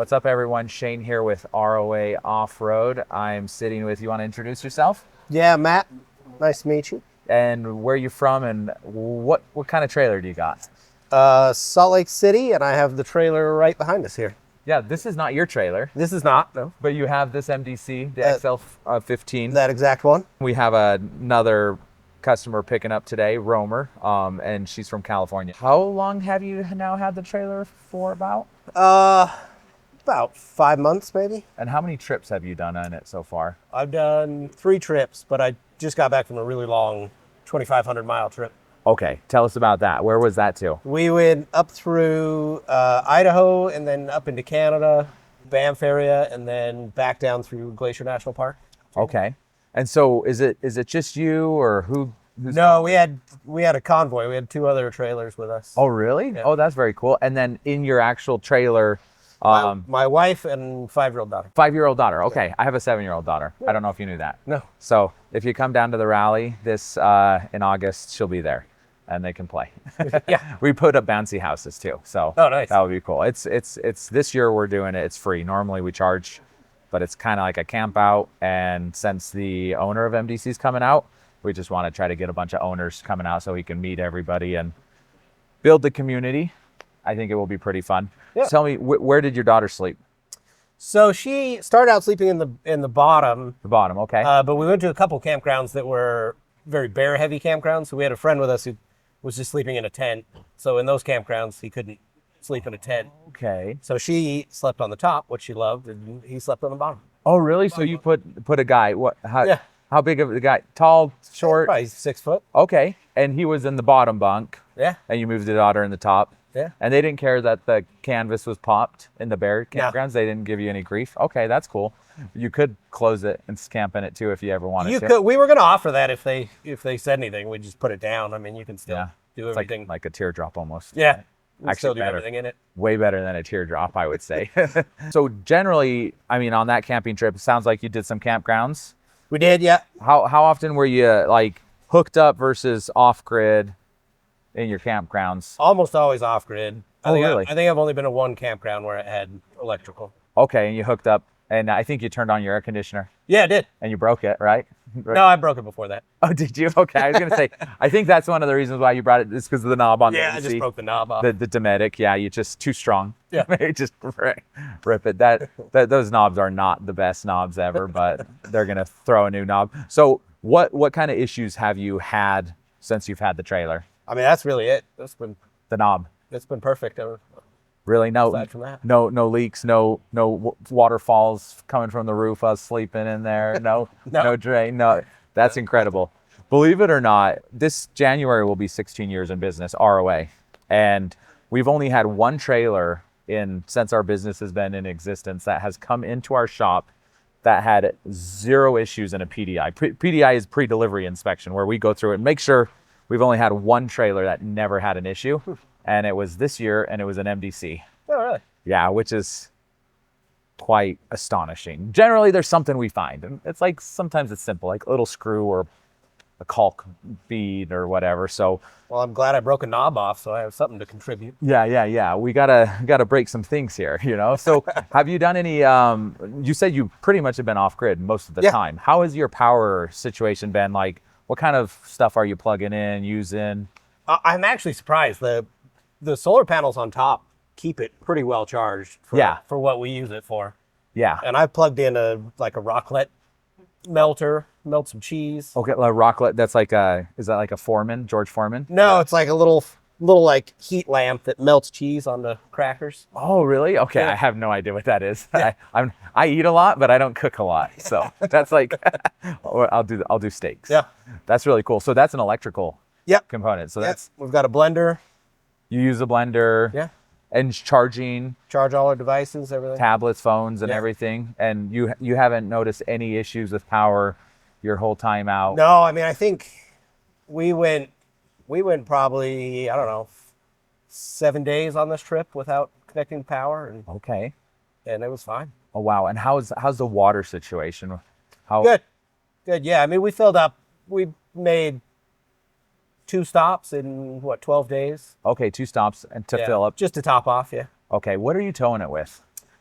What's up, everyone? Shane here with ROA Off-Road. I'm sitting with, you want to introduce yourself? Yeah, Matt. Nice to meet you. And where are you from, and what kind of trailer do you got? Salt Lake City, and I have the trailer right behind us here. Yeah, this is not your trailer. This is not, no. But you have this MDC, the XL15. That exact one. We have another customer picking up today, Romer, and she's from California. How long have you now had the trailer for about? About 5 months, maybe. And how many trips have you done on it so far? I've done 3 trips, but I just got back from a really long 2,500 mile trip. Okay, tell us about that. Where was that to? We went up through Idaho and then up into Canada, Banff area, and then back down through Glacier National Park. Okay. And so is it just you, or who's No, we had a convoy. We had 2 other trailers with us. Oh, really? Yeah. Oh, that's very cool. And then in your actual trailer, my wife and 5-year-old daughter. 5-year-old daughter. Okay. I have a 7-year-old daughter. I don't know if you knew that. No. So if you come down to the rally this in August, she'll be there and they can play. Yeah. We put up bouncy houses too. So Oh, nice. that would be cool. It's this year we're doing it. It's free. Normally we charge, but it's kind of like a camp out. And since the owner of MDC is coming out, we just want to try to get a bunch of owners coming out so he can meet everybody and build the community. I think it will be pretty fun. Yeah. Tell me, where did your daughter sleep? So she started out sleeping in the bottom, The bottom, okay. but we went to a couple campgrounds that were very bear heavy campgrounds. So we had a friend with us who was just sleeping in a tent. So in those campgrounds, he couldn't sleep in a tent. Okay. So she slept on the top, which she loved, and he slept on the bottom. Oh, really? So you put a guy, Yeah. How big of the guy? Tall, short? Probably 6 foot. Okay. And he was in the bottom bunk. Yeah. And you moved the daughter in the top. Yeah. And they didn't care that the canvas was popped in the bear No. campgrounds? They didn't give you any grief? Okay, that's cool. You could close it and camp in it too if you ever wanted You to. could. We were going to offer that if they said anything. We just put it down. I mean, you can still Yeah. do It's everything. like a teardrop almost. Yeah. We Actually still do better. everything in it. Way better than a teardrop, I would say. So generally, I mean, on that camping trip, it sounds like you did some campgrounds. We did, yeah. How often were you like hooked up versus off grid in your campgrounds? Almost always off grid. Oh, really? I think I've only been to one campground where it had electrical. Okay, and you hooked up, and I think you turned on your air conditioner Yeah, I did. and you broke it, right? No, I broke it before that. Oh, did you? Okay, I was gonna say, I think that's one of the reasons why you brought it. Is because of the knob on Yeah, the I just AC. broke the knob off. The Dometic, yeah, you just too strong. Yeah. You just rip it. Those knobs are not the best knobs ever, but they're gonna throw a new knob. So what kind of issues have you had since you've had the trailer? I mean, that's really it. The knob, It's been perfect. really? No, Aside from that. no leaks, no waterfalls coming from the roof. Us sleeping in there, no drain, no. That's incredible. Believe it or not, this January will be 16 years in business, ROA, and we've only had one trailer since our business has been in existence that has come into our shop that had 0 issues in a PDI. PDI is pre-delivery inspection, where we go through it and make sure. We've only had one trailer that never had an issue, and it was this year, and it was an MDC. Oh, really? Yeah, which is quite astonishing. Generally, there's something we find, and it's like sometimes it's simple, like a little screw or a caulk bead or whatever. So Well, I'm glad I broke a knob off, so I have something to contribute. yeah, we gotta break some things here, you know. So have you done any? You said you pretty much have been off grid most of the Yeah. time. How has your power situation been? Like, what kind of stuff are you plugging in, using? I'm actually surprised. The solar panels on top keep it pretty well charged for what we use it for. Yeah. And I plugged in a raclette melter, melt some cheese. Okay, like raclette. That's like is that like a Foreman, George Foreman? No, it's like a little like heat lamp that melts cheese on the crackers. Oh, really? Okay, Yeah. I have no idea what that is. Yeah. I eat a lot, but I don't cook a lot. So that's like I'll do steaks. Yeah. That's really cool. So that's an electrical Yep. component. So That's we've got a blender. you use a blender. Yeah. And charging Charge all our devices, everything. tablets, phones, and Yeah. everything. And you haven't noticed any issues with power your whole time out. No, I mean I think we went probably, I don't know, 7 days on this trip without connecting power, and Okay. it was fine. Oh wow. And how's the water situation? How Good. Yeah, I mean we filled up. We made 2 stops in 12 days. Okay, 2 stops and to Yeah, fill up. just to top off. Yeah. Okay, what are you towing it with?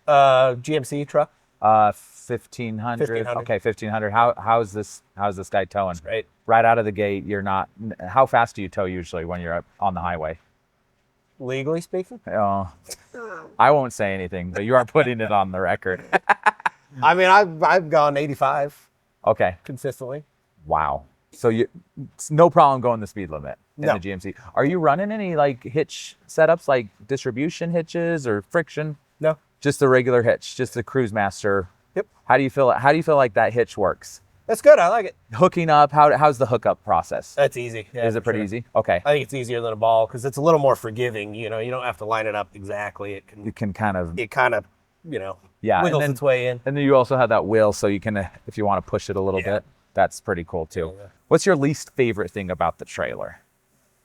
GMC truck. 1500. 1500. Okay, 1500. How's this guy towing? Right out of the gate. You're not. How fast do you tow usually when you're up on the highway? Legally speaking. Oh, I won't say anything, but you are putting it on the record. I mean, I've gone 85. Okay. Consistently. Wow. So it's no problem going the speed limit in No. the GMC. Are you running any like hitch setups, like distribution hitches or friction? No. Just the regular hitch, just the Cruise Master. Yep. How do you feel like that hitch works? That's good. I like it. Hooking up, how's the hookup process? That's easy. Yeah, Is it pretty easy? Okay. I think it's easier than a ball because it's a little more forgiving. You know, you don't have to line it up exactly. You can kind of, wiggles its way in. And then you also have that wheel, so you can, if you want to push it a little bit, that's pretty cool too. Yeah. What's your least favorite thing about the trailer?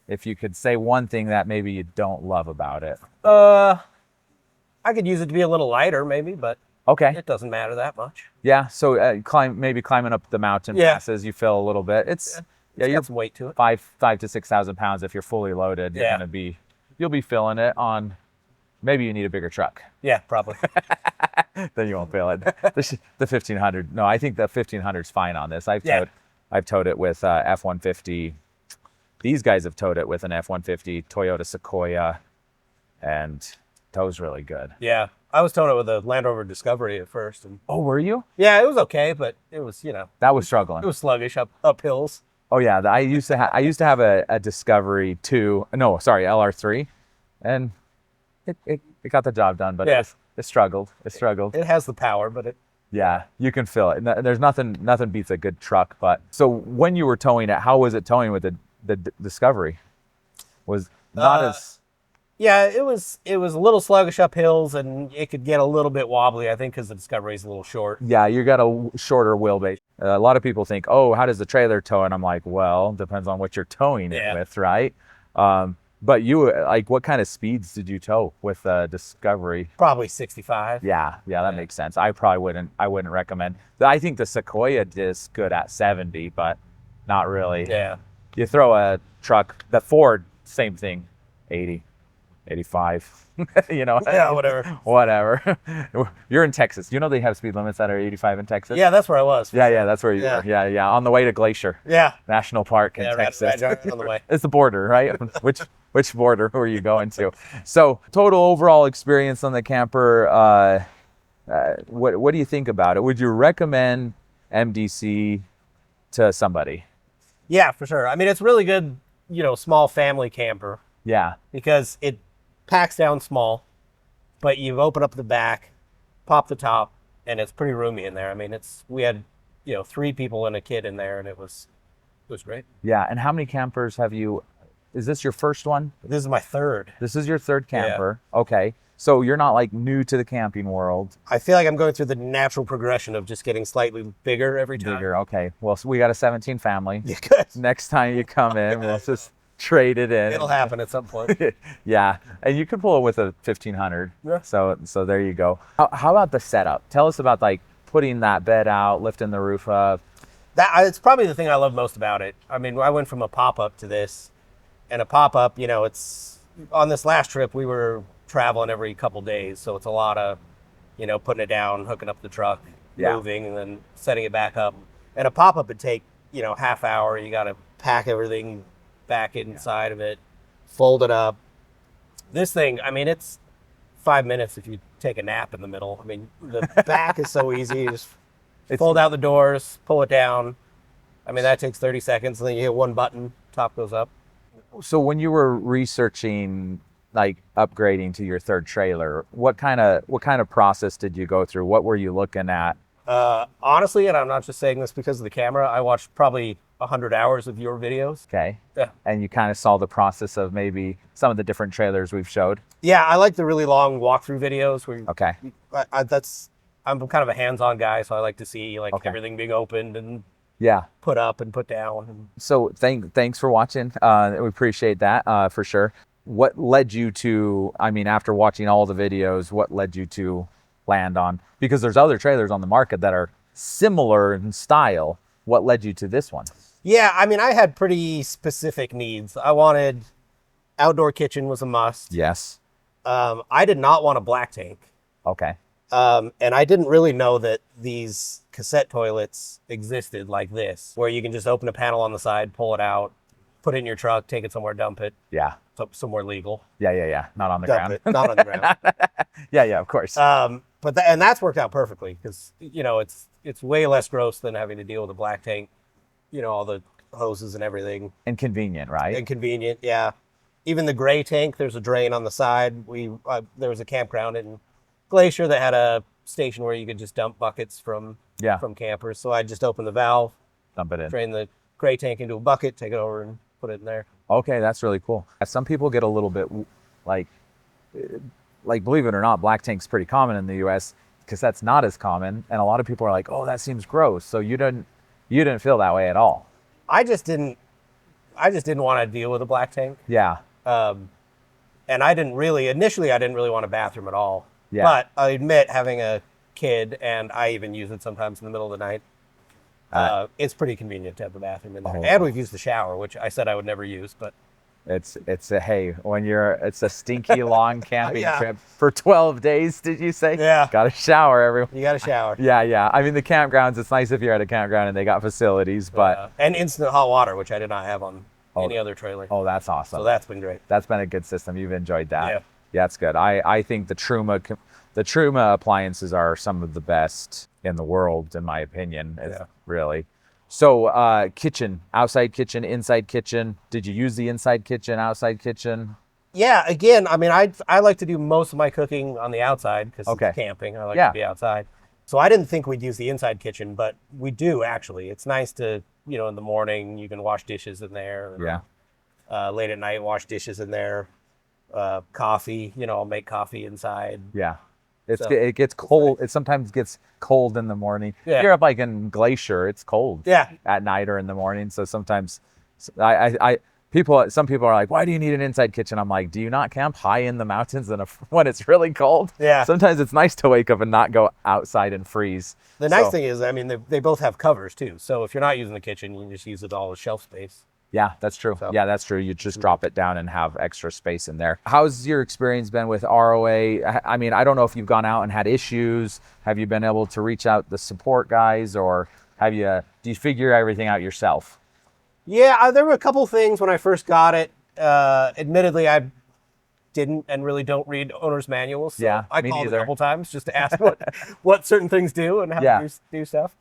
If you could say one thing that maybe you don't love about it. I could use it to be a little lighter maybe, but Okay. it doesn't matter that much. Yeah. So climbing up the mountain passes, you feel a little bit. It's you're you're some weight to it. 5,000 to 6,000 pounds. If you're fully loaded, you'll be feeling it on. Maybe you need a bigger truck. Yeah, probably. Then you won't feel it. The 1500. No, I think the 1500 is fine on this. I've towed it with F-150. These guys have towed it with an F-150 Toyota Sequoia, and tow's really good. Yeah, I was towing it with a Land Rover Discovery at first, and Oh, were you? yeah, it was okay, but it was That was struggling. it was sluggish up hills. Oh yeah, I used to have a Discovery 2. No, sorry, LR3, and it got the job done, but it struggled. It struggled. It has the power, but Yeah, you can feel it. And there's nothing beats a good truck. But so when you were towing it, how was it towing with the Discovery? Was not as yeah, it was a little sluggish up hills, and it could get a little bit wobbly. I think because the Discovery is a little short. Yeah, you got a shorter wheelbase. A lot of people think, oh, how does the trailer tow? And I'm like, well, depends on what you're towing it with, right? But you, like, what kind of speeds did you tow with Discovery? Probably 65. Yeah, that makes sense. I wouldn't recommend. I think the Sequoia is good at 70, but not really. Yeah. You throw a truck, the Ford, same thing, 80, 85. Yeah, whatever. Whatever. You're in Texas. You know they have speed limits that are 85 in Texas? Yeah, that's where I was. Yeah, that's where you were. Yeah, on the way to Glacier Yeah. National Park in Texas. Right on the way. It's the border, right? Which border were you going to? So total overall experience on the camper, what do you think about it? Would you recommend MDC to somebody? Yeah, for sure. I mean, it's really good, small family camper Yeah. because it packs down small, but you open up the back, pop the top, and it's pretty roomy in there. I mean, we had, 3 people and a kid in there, and it was great. Yeah. And how many campers have you? Is this your first one? This is my third. This is your third camper. Yeah. Okay. So you're not like new to the camping world. I feel like I'm going through the natural progression of just getting slightly bigger every time. Bigger. Okay. Well, so we got a 17 family. Yeah, good. Next time you come in, we'll just trade it in. It'll happen at some point. Yeah. And you could pull it with a 1500. Yeah. So there you go. How about the setup? Tell us about like putting that bed out, lifting the roof up. It's probably the thing I love most about it. I mean, I went from a pop-up to this, and a pop-up, it's on this last trip, we were traveling every couple days. So it's a lot of, putting it down, hooking up the truck, moving, and then setting it back up. And a pop-up would take, half hour. You got to pack everything back inside of it, fold it up. This thing, I mean, it's 5 minutes if you take a nap in the middle. I mean, the back is so easy. You just fold out the doors, pull it down. I mean, that takes 30 seconds, and then you hit one button, top goes up. So when you were researching like upgrading to your third trailer, what kind of process did you go through? What were you looking at? Honestly, and I'm not just saying this because of the camera, I watched probably 100 hours of your videos. Okay. Yeah. And you kind of saw the process of maybe some of the different trailers we've showed. Yeah, I like the really long walkthrough videos where Okay. I'm kind of a hands-on guy, so I like to see everything being opened and put up and put down. So thanks for watching. We appreciate that for sure. What led you to, after watching all the videos, what led you to land on? Because there's other trailers on the market that are similar in style. What led you to this one? Yeah, I had pretty specific needs. I wanted outdoor kitchen was a must. Yes. I did not want a black tank. Okay. And I didn't really know that these cassette toilets existed like this, where you can just open a panel on the side, pull it out, put it in your truck, take it somewhere, dump it. Yeah. Somewhere legal. Yeah. Not on the Dump ground. it, not on the ground. Yeah, of course. But and that's worked out perfectly because it's way less gross than having to deal with a black tank. All the hoses and everything. And convenient, right? And convenient, yeah. Even the gray tank, there's a drain on the side. There was a campground in Glacier that had a station where you could just dump buckets from campers. So I just open the valve, dump it in, drain the gray tank into a bucket, take it over and put it in there. Okay, that's really cool. Some people get a little bit like believe it or not, black tank's pretty common in the U.S. because that's not as common, and a lot of people are like, "Oh, that seems gross." So you didn't feel that way at all. I just didn't want to deal with a black tank. Yeah. And initially I didn't really want a bathroom at all. Yeah. But I admit, having a kid, and I even use it sometimes in the middle of the night, it's pretty convenient to have the bathroom in there. And we've used the shower, which I said I would never use, but it's a stinky long camping trip for 12 days, did you say? Yeah. Got to shower everyone. You got to shower. Yeah. I mean, the campgrounds, it's nice if you're at a campground and they got facilities, but and instant hot water, which I did not have on any other trailer. Oh, that's awesome. So that's been great. That's been a good system. You've enjoyed that. Yeah. That's good. I think the Truma appliances are some of the best in the world, in my opinion. Really. So kitchen, outside kitchen, inside kitchen. Did you use the inside kitchen, outside kitchen? Yeah, again, I mean, I like to do most of my cooking on the outside because it's camping. I like to be outside. So I didn't think we'd use the inside kitchen, but we do actually. It's nice to, in the morning, you can wash dishes in there. Yeah. Late at night, wash dishes in there. Coffee, I'll make coffee inside. Yeah. It gets cold. It sometimes gets cold in the morning. Yeah. If you're up like in Glacier, it's cold at night or in the morning. So sometimes some people are like, why do you need an inside kitchen? I'm like, do you not camp high in the mountains when it's really cold? Yeah. Sometimes it's nice to wake up and not go outside and freeze. The nice thing is, I mean, they both have covers too. So if you're not using the kitchen, you can just use it all as shelf space. Yeah, that's true. So, yeah, that's true. You just drop it down and have extra space in there. How's your experience been with ROA? I mean, I don't know if you've gone out and had issues. Have you been able to reach out the support guys, or do you figure everything out yourself? Yeah, there were a couple things when I first got it. Admittedly, I didn't and really don't read owner's manuals. So I called a couple times just to ask what certain things do and how to do stuff.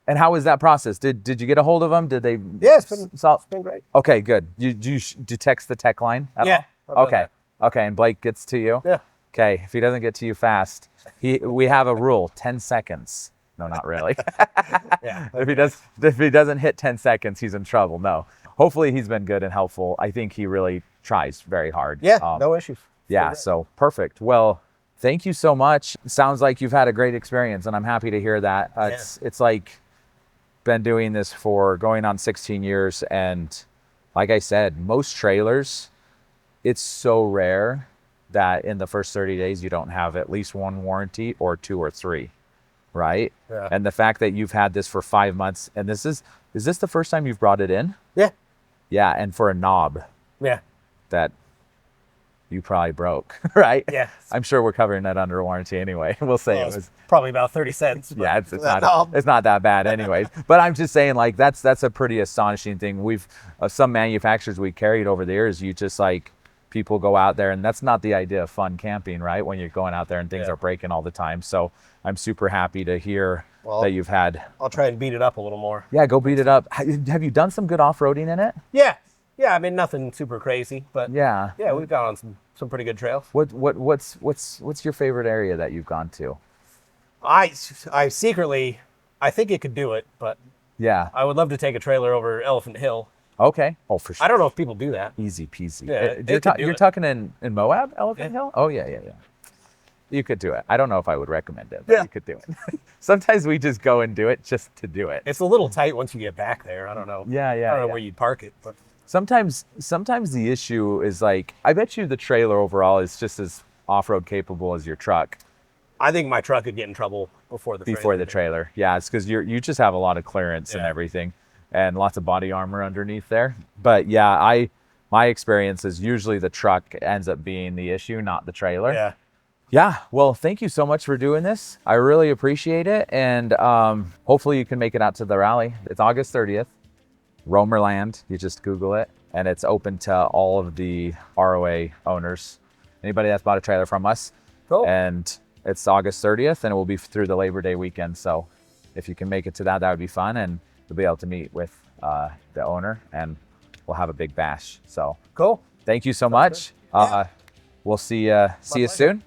And how was that process? Did you get a hold of them? Did they? Yeah, it's been great. Okay, good. Do you text the tech line at all? Okay. Okay, and Blake gets to you? Yeah. Okay, if he doesn't get to you fast, we have a rule, 10 seconds. No, not really. Yeah. If he doesn't hit 10 seconds, he's in trouble. No. Hopefully he's been good and helpful. I think he really tries very hard. Yeah, no issues. Yeah, so perfect. Well, thank you so much. Sounds like you've had a great experience, and I'm happy to hear that. It's like been doing this for going on 16 years, and like I said, most trailers, it's so rare that in the first 30 days you don't have at least one warranty or 2 or 3, right? Yeah. And the fact that you've had this for 5 months, and is this the first time you've brought it in? Yeah. Yeah, and for a knob. Yeah. That you probably broke, right? Yeah. I'm sure we're covering that under warranty anyway. We'll say it was probably about 30 cents. Yeah, it's not that bad anyways. But I'm just saying, like, that's a pretty astonishing thing. We've some manufacturers we carried over the years, you just like, people go out there, and that's not the idea of fun camping, right? When you're going out there and things are breaking all the time. So I'm super happy to hear that you've had. I'll try and beat it up a little more. Yeah, go beat it up. Have you done some good off-roading in it? Yeah. Yeah, I mean, nothing super crazy, but yeah, we've gone on some pretty good trails. What's your favorite area that you've gone to? I secretly, I think it could do it, but yeah, I would love to take a trailer over Elephant Hill. Okay. Oh, for sure. I don't know if people do that. Easy peasy. Yeah, you're talking in Moab, Elephant Hill? Oh, yeah. You could do it. I don't know if I would recommend it, but you could do it. Sometimes we just go and do it just to do it. It's a little tight once you get back there. I don't know. Yeah. I don't know where you'd park it, but sometimes the issue is like, I bet you the trailer overall is just as off-road capable as your truck. I think my truck would get in trouble before the trailer. Yeah, it's because you just have a lot of clearance and everything, and lots of body armor underneath there. But yeah, my experience is usually the truck ends up being the issue, not the trailer. Yeah. Yeah, well, thank you so much for doing this. I really appreciate it. And hopefully you can make it out to the rally. It's August 30th, Romerland. You just Google it. And it's open to all of the ROA owners, anybody that's bought a trailer from us. Cool. And it's August 30th, and it will be through the Labor Day weekend. So if you can make it to that, that would be fun. And you'll be able to meet with the owner, and we'll have a big bash. So Cool. thank you so much. We'll see you soon.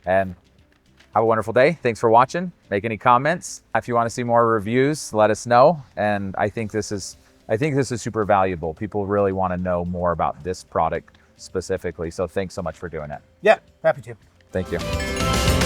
And have a wonderful day. Thanks for watching. Make any comments. If you want to see more reviews, let us know. And I think this is super valuable. People really want to know more about this product specifically. So thanks so much for doing it. Yeah, happy to. Thank you.